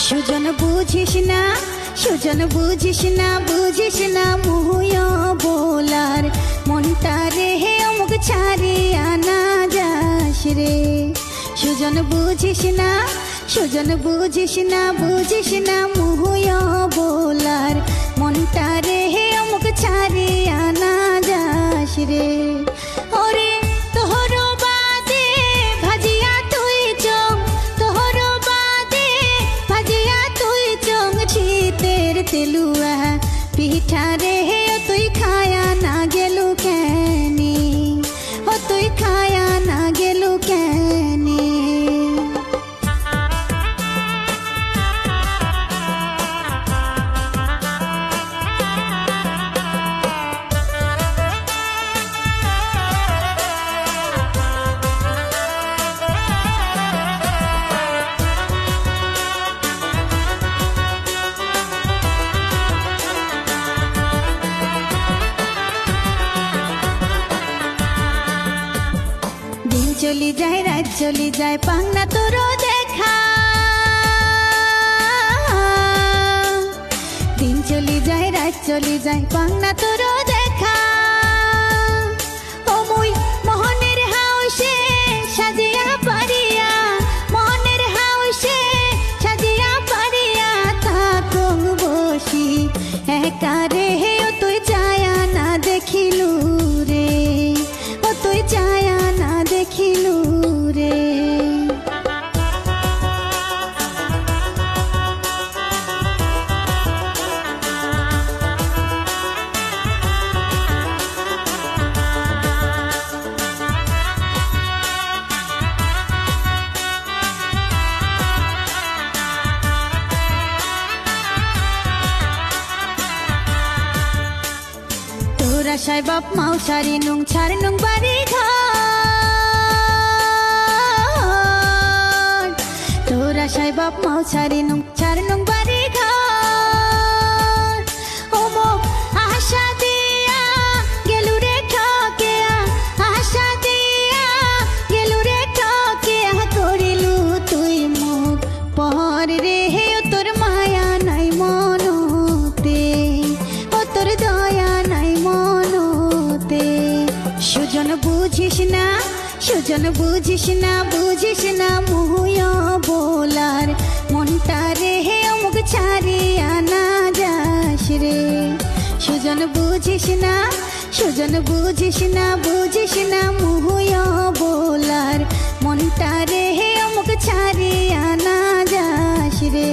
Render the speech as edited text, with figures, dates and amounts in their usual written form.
সুজন বুঝিস না, সুজন বুঝিস না, বুঝিস না মুহুয় বোলার মনটা রে হে অমুক ছাড়িয়া না যাস রে। সুজন বুঝিস না, সুজন বুঝিস না, বুঝিস না মুহুয় বোলার মনটা রে হে অমুক ছাড়িয়া না যাস রে। ওরে তোহর বাদে ভাজিয়া তুই চং, তোহর বাদে ভাজিয়া তুই চং শীতের তেলুয়া পিঠা রে হে তুই খায়া না গেলু কেনি, ও তুই খায়া না গেলু কেনি। চলি যায় রাত চলি যায় পাংনা তোর দেখা, দিন চলি যায় রাত চলি যায় পাংনা তোর দেখা। ও মুই মোহনের হাউসে সাজিয়া পারিয়া, মোহনের হাউসে সাজিয়া পারিয়া থাকো বসি একা রে ও তুই চায়া না দেখিলু রে, ও তুই চায়া না দেখিলু রে। তোরা সাই বাপ মাও সারি নুং ছাড় নুং বাড়ি ঘর, তোরা সাই বাপ মাও সারি নুং ছাড় নুং বাড়ি ঘর। ও মো আশা দিয়া গেলু রে ঠকেয়া, আশা দিয়া গেলু রে ঠকেয়া করিলু তুই মুখ পর রে হে তোর মায়া নাই মনতে, ও তোর দয়া নাই মনতে। সুজন বুঝিস না, সুজন বুঝিস না, বুঝিস না মুহুয় বোলার মনটা রে হে অমুক ছাড়িয়া না যাস রে। সুজন বুঝিস না, সুজন বুঝিস না, বুঝিস না মুহুয় বোলার মনটা রে হে অমুক ছাড়িয়া না যাস রে।